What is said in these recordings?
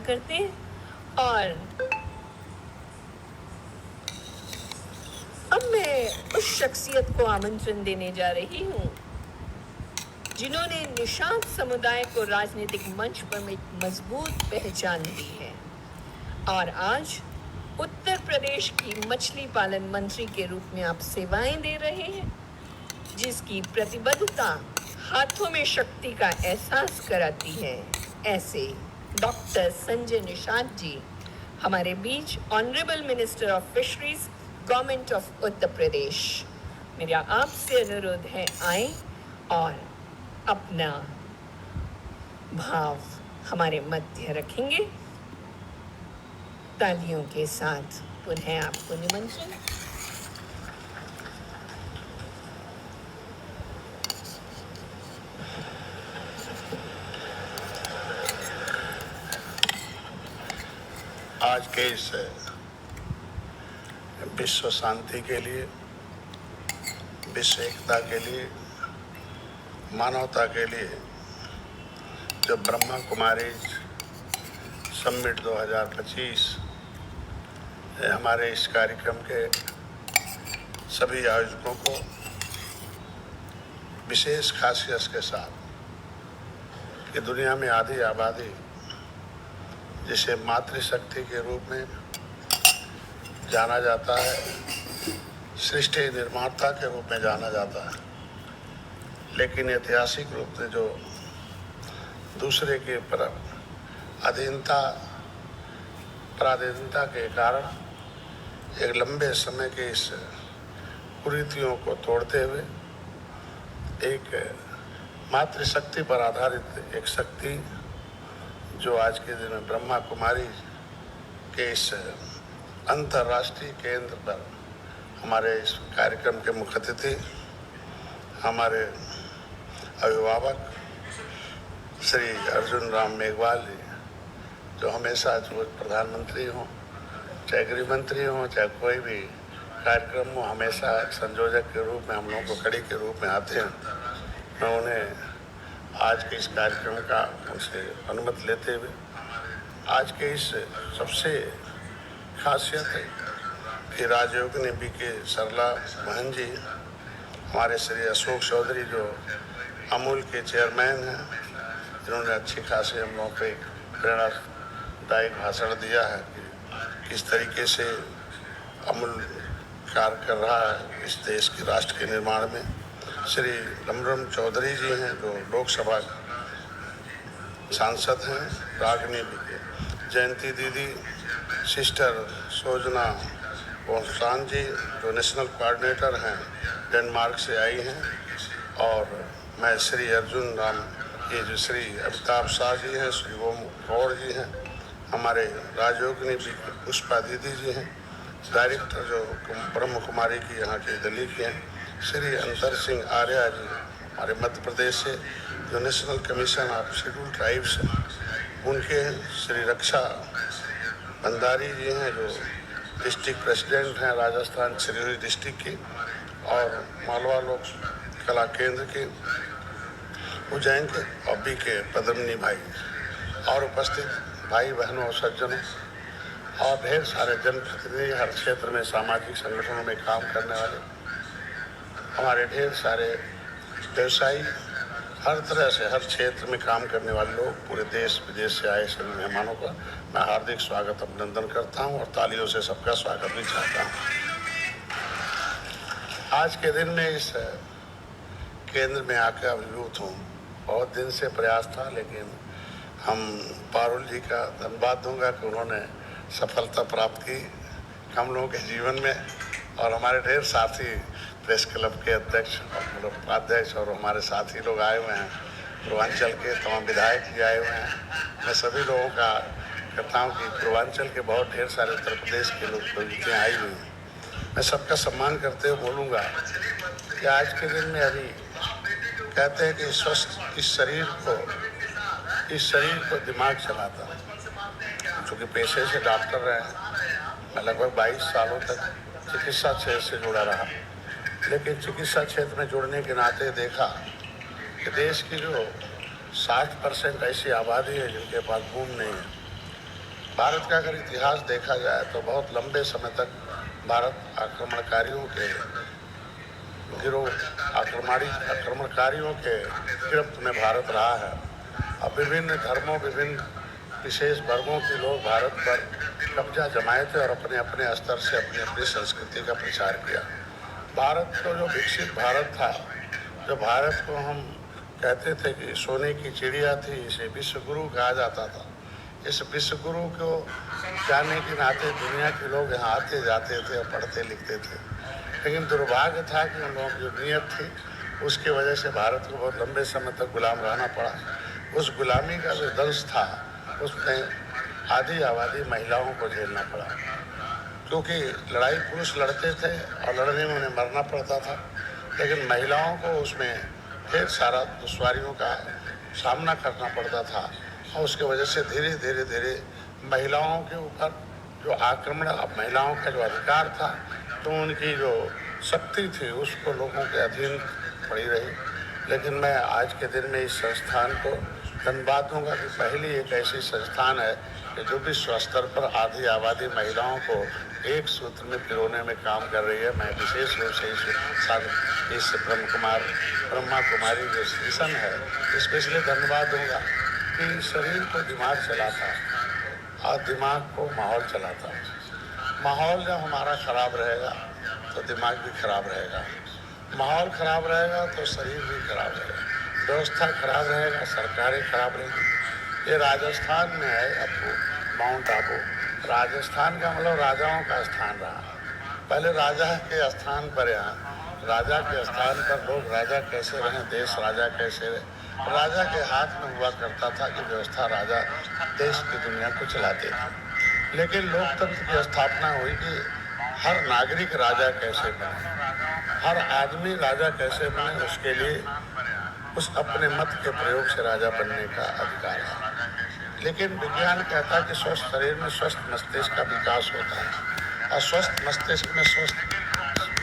करते हैं। और अब मैं उस शख्सियत को आमंत्रण देने जा रही हूँ जिन्होंने निषाद समुदाय को राजनीतिक मंच पर एक मजबूत पहचान दी है और आज उत्तर प्रदेश की मछली पालन मंत्री के रूप में आप सेवाएं दे रहे हैं, जिसकी प्रतिबद्धता हाथों में शक्ति का एहसास कराती है। ऐसे डॉक्टर संजय निषाद जी हमारे बीच, honourable minister of fisheries, government of Uttar Pradesh. मेरा आपसे अनुरोध है, आए और अपना भाव हमारे मध्य रखेंगे। तालियों के साथ पुनः आपको निमंत्रण। आज के इस विश्व शांति के लिए, विश्व एकता के लिए, मानवता के लिए जो ब्रह्मा कुमारी समिट 2025 हमारे इस कार्यक्रम के सभी आयोजकों को विशेष खासियत के साथ कि दुनिया में आधी आबादी जिसे मातृशक्ति के रूप में जाना जाता है, सृष्टि निर्माता के रूप में जाना जाता है, लेकिन ऐतिहासिक रूप से जो दूसरे के पराधीनता के कारण एक लंबे समय के इस कुरीतियों को तोड़ते हुए एक मातृशक्ति पर आधारित एक शक्ति जो आज के दिन में ब्रह्मा कुमारी के इस अंतर्राष्ट्रीय केंद्र पर हमारे इस कार्यक्रम के मुख्य अतिथि, हमारे अभिभावक श्री अर्जुन राम मेघवाल जी, जो हमेशा जो प्रधानमंत्री हों, चाहे गृह मंत्री हों, चाहे कोई भी कार्यक्रम हो, हमेशा संयोजक के रूप में हम लोगों को कड़ी के रूप में आते हैं। मैं उन्हें आज के इस कार्यक्रम का उनसे अनुमति लेते हुए आज के इस सबसे खासियत है कि राजयोगिनी बी.के. सरला बहन जी, हमारे श्री अशोक चौधरी जो अमूल के चेयरमैन हैं, जिन्होंने अच्छी खासी हम लोगों को एक प्रेरणादायक भाषण दिया है कि किस तरीके से अमूल कार्य कर रहा है इस देश के राष्ट्र के निर्माण में। श्री रमरम चौधरी जी हैं जो लोकसभा सांसद हैं, रागिनी बी.के. जयंती दीदी, सिस्टर सोजना पोस्टान जी जो नेशनल कोऑर्डिनेटर हैं, डेनमार्क से आई हैं, और मैं श्री अर्जुन राम, ये जो श्री अमिताभ शाह जी हैं, श्री ओम गौड़ जी हैं, हमारे राजयोगिनी पुष्पा दीदी जी हैं, डायरेक्टर जो ब्रह्म कुमारी की यहाँ की दिल्ली की हैं, श्री अंतर सिंह आर्या जी हमारे मध्य प्रदेश से जो national commission of schedule tribes उनके हैं, श्री रक्षा भंडारी जी हैं जो डिस्ट्रिक्ट प्रेसिडेंट हैं राजस्थान सिरोही डिस्ट्रिक्ट की, और मालवा लोक कला केंद्र के उज्जैन के और बी.के. पद्मनी भाई, और उपस्थित भाई बहनों और सज्जनों और ढेर सारे जनप्रतिनिधि, हर क्षेत्र में सामाजिक संगठनों में काम करने वाले, हमारे ढेर सारे व्यवसायी, हर तरह से हर क्षेत्र में काम करने वाले लोग, पूरे देश विदेश से आए सभी मेहमानों का मैं हार्दिक स्वागत अभिनंदन करता हूं और तालियों से सबका स्वागत भी चाहता हूं। आज के दिन में इस केंद्र में आकर अभिभूत हूँ। बहुत दिन से प्रयास था, लेकिन हम पारुल जी का धन्यवाद दूंगा कि उन्होंने सफलता प्राप्त की हम लोगों के जीवन में, और हमारे ढेर साथी प्रेस क्लब के अध्यक्ष और उपाध्यक्ष और हमारे साथी लोग आए हुए हैं, पूर्वांचल के तमाम विधायक भी आए हुए हैं। मैं सभी लोगों का कहता हूँ कि पूर्वांचल के बहुत ढेर सारे उत्तर प्रदेश के लोग प्रतिनिधियाँ आई हुई हैं। मैं सबका सम्मान करते हुए बोलूँगा कि आज के दिन में अभी कहते हैं कि स्वस्थ इस शरीर को दिमाग चलाता है। चूँकि पेशे से डॉक्टर रहे हैं, मैं लगभग 22 सालों तक चिकित्सा क्षेत्र से जुड़ा रहा, लेकिन चिकित्सा क्षेत्र में जुड़ने के नाते देखा कि देश की जो 60% ऐसी आबादी है जिनके पास भूमि नहीं है, भारत का अगर इतिहास देखा जाए तो बहुत लंबे समय तक भारत आक्रमणकारियों के आक्रमणकारियों के गिरफ्त में भारत रहा है। अब विभिन्न धर्मों, विभिन्न विशेष वर्गों के लोग भारत पर कब्जा जमाए थे और अपने अपने स्तर से अपनी अपनी संस्कृति का प्रचार किया। भारत को जो विकसित भारत था, जो भारत को हम कहते थे कि सोने की चिड़िया थी, इसे विश्व गुरु कहा जाता था। इस विश्व गुरु को जाने के नाते दुनिया के लोग यहाँ आते जाते थे और पढ़ते लिखते थे, लेकिन दुर्भाग्य था कि उन लोगों की जो नीयत थी उसकी वजह से भारत को बहुत लंबे समय तक गुलाम रहना पड़ा। उस गुलामी का जो दंश था उसमें आधी आबादी महिलाओं को झेलना पड़ा, क्योंकि लड़ाई पुरुष लड़ते थे और लड़ने में उन्हें मरना पड़ता था, लेकिन महिलाओं को उसमें ढेर सारा दुश्वारियों का सामना करना पड़ता था। और उसके वजह से धीरे धीरे महिलाओं के ऊपर जो आक्रमण, अब महिलाओं का जो अधिकार था तो उनकी जो शक्ति थी उसको लोगों के अधीन पड़ी रही। लेकिन मैं आज के दिन में इस संस्थान को धन्यवाद दूंगा कि पहली एक ऐसी संस्थान है कि जो विश्व स्तर पर आधी आबादी महिलाओं को एक सूत्र में पिरोने में काम कर रही है। मैं विशेष रूप से इस ब्रह्मा कुमारी जो मिशन है इसको इसलिए धन्यवाद दूंगा कि शरीर को दिमाग चलाता है और दिमाग को माहौल चलाता है। माहौल जब हमारा खराब रहेगा तो दिमाग भी खराब रहेगा, माहौल खराब रहेगा तो शरीर भी खराब रहेगा, व्यवस्था खराब रहेगा, सरकारें खराब रहेंगी। ये राजस्थान में है माउंट आबू। राजस्थान का मतलब राजाओं का स्थान रहा। पहले राजा के स्थान पर, यहाँ राजा के स्थान पर लोग राजा कैसे रहे, देश राजा कैसे रहे, राजा के हाथ में हुआ करता था कि व्यवस्था राजा देश की दुनिया को चलाते थे। लेकिन लोकतंत्र की स्थापना हुई कि हर नागरिक राजा कैसे बने, हर आदमी राजा कैसे बने, उसके लिए उस अपने मत के प्रयोग से राजा बनने का अधिकार है। लेकिन विज्ञान कहता है कि स्वस्थ शरीर में स्वस्थ मस्तिष्क का विकास होता है और स्वस्थ मस्तिष्क में स्वस्थ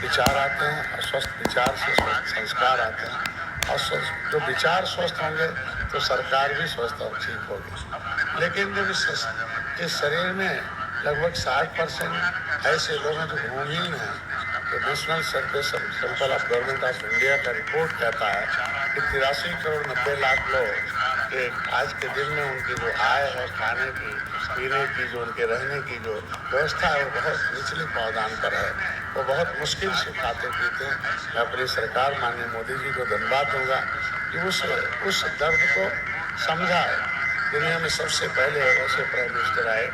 विचार आते हैं और स्वस्थ विचार से स्वस्थ संस्कार आते हैं और जो विचार स्वस्थ होंगे तो सरकार भी स्वस्थ और ठीक होगी। लेकिन जब इस शरीर में लगभग 60% ऐसे लोग हैं जो भूमिहीन हैं, तो national survey sample of government of India का रिपोर्ट कहता है कि 83 करोड़ 90 लाख लोग आज के दिन में उनकी जो आय है, खाने की, पीने की, जो उनके रहने की जो व्यवस्था है वो बहुत निचले पावदान पर है। वो बहुत मुश्किल से खाते पीते हैं। मैं अपनी सरकार माननीय मोदी जी को धन्यवाद दूंगा कि उस दर्द को समझा। दुनिया में सबसे पहले ऐसे प्राइम मिनिस्टर आए,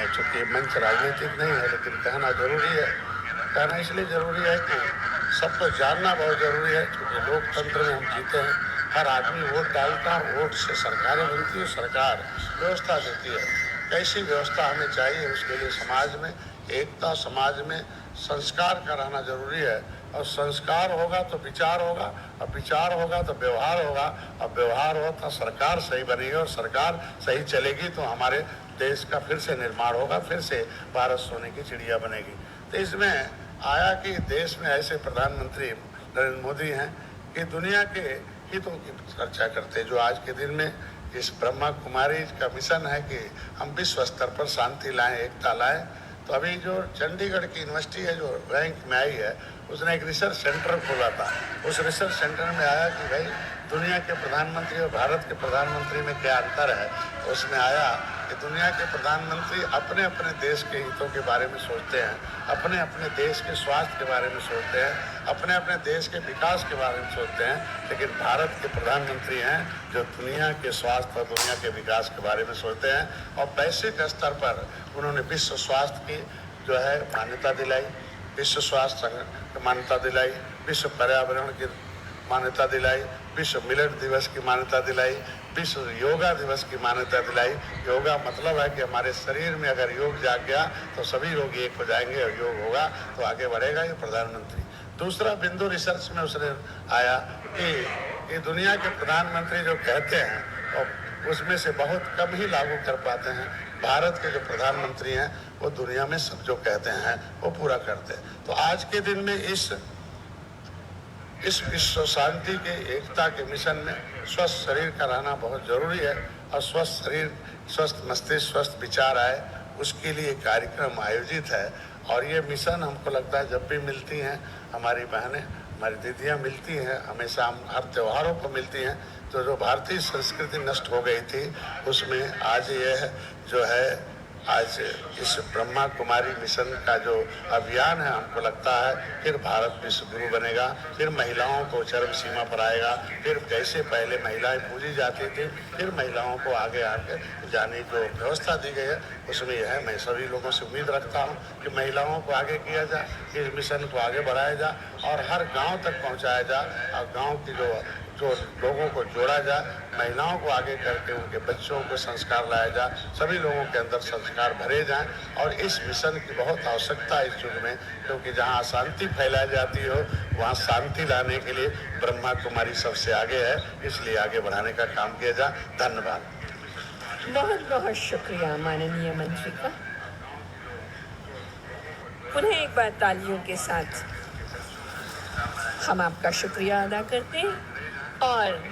चूँकि मंच राजनीतिक नहीं है लेकिन कहना जरूरी है। कहना इसलिए जरूरी है कि सबको जानना बहुत जरूरी है, क्योंकि लोकतंत्र में हम जीते हैं। हर आदमी वोट डालता है, वोट से सरकारें बनती है, सरकार व्यवस्था देती है। कैसी व्यवस्था हमें चाहिए उसके लिए समाज में एकता, समाज में संस्कार का रहना जरूरी है। और संस्कार होगा तो विचार होगा, और विचार होगा तो व्यवहार होगा, और व्यवहार हो तो सरकार सही बनेगी, और सरकार सही चलेगी तो हमारे देश का फिर से निर्माण होगा, फिर से भारत सोने की चिड़िया बनेगी। तो इसमें आया कि देश में ऐसे प्रधानमंत्री नरेंद्र मोदी हैं कि दुनिया के हितों की चर्चा करते, जो आज के दिन में इस ब्रह्मा कुमारी का मिशन है कि हम विश्व स्तर पर शांति लाएं, एकता लाएं। तो अभी जो चंडीगढ़ की यूनिवर्सिटी है जो रैंक में आई है, उसने एक रिसर्च सेंटर खोला था। उस रिसर्च सेंटर में आया कि भाई दुनिया के प्रधानमंत्री और भारत के प्रधानमंत्री में क्या अंतर है। तो उसमें आया कि दुनिया के प्रधानमंत्री अपने अपने देश के हितों के बारे में सोचते हैं, अपने अपने देश के स्वास्थ्य के बारे में सोचते हैं, अपने अपने देश के विकास के बारे में सोचते हैं। लेकिन भारत के प्रधानमंत्री हैं जो दुनिया के स्वास्थ्य और दुनिया के विकास के बारे में सोचते हैं। और वैश्विक स्तर पर उन्होंने विश्व स्वास्थ्य की जो है मान्यता दिलाई, विश्व स्वास्थ्य संगठन की मान्यता दिलाई, विश्व पर्यावरण की मान्यता दिलाई, विश्व मिलेट दिवस की मान्यता दिलाई, विश्व योगा दिवस की मान्यता दिलाई। योगा मतलब है कि हमारे शरीर में अगर योग जाग गया तो सभी रोग एक हो जाएंगे, और योग होगा तो आगे बढ़ेगा ये प्रधानमंत्री। दूसरा बिंदु रिसर्च में उसने आया कि दुनिया के प्रधानमंत्री जो कहते हैं और उसमें से बहुत कम ही लागू कर पाते हैं। भारत के जो प्रधानमंत्री हैं वो दुनिया में सब जो कहते हैं वो पूरा करते हैं। तो आज के दिन में इस विश्व शांति के एकता के मिशन में स्वस्थ शरीर का रहना बहुत जरूरी है। और स्वस्थ शरीर, स्वस्थ मस्तिष्क, स्वस्थ विचार आए, उसके लिए कार्यक्रम आयोजित है। और ये मिशन हमको लगता है जब भी मिलती हैं हमारी बहनें, हमारी दीदियाँ मिलती हैं, हमेशा हम हर त्योहारों को मिलती हैं, तो जो भारतीय संस्कृति नष्ट हो गई थी उसमें आज ये जो है, आज इस ब्रह्मा कुमारी मिशन का जो अभियान है, हमको लगता है फिर भारत विश्व गुरु बनेगा, फिर महिलाओं को चरम सीमा पर आएगा, फिर कैसे पहले महिलाएं पूजी जाती थी, फिर महिलाओं को आगे आके जाने जो व्यवस्था दी गई है उसमें यह है। मैं सभी लोगों से उम्मीद रखता हूं कि महिलाओं को आगे किया जाए, इस मिशन को आगे बढ़ाया जाए और हर गाँव तक पहुँचाया जाए और गाँव की जो लोगों को जोड़ा जाए, महिलाओं को आगे करके उनके बच्चों को संस्कार लाया जाए, सभी लोगों के अंदर संस्कार भरे जाएं। और इस मिशन की बहुत आवश्यकता है इस युग में, क्योंकि जहां अशांति फैलाई जाती हो वहां शांति लाने के लिए ब्रह्मा कुमारी सबसे आगे है, इसलिए आगे बढ़ाने का काम किया जाए। धन्यवाद। बहुत बहुत शुक्रिया माननीय मंत्री का। पुनः एक बार तालियों के साथ हम आपका शुक्रिया अदा करते हैं और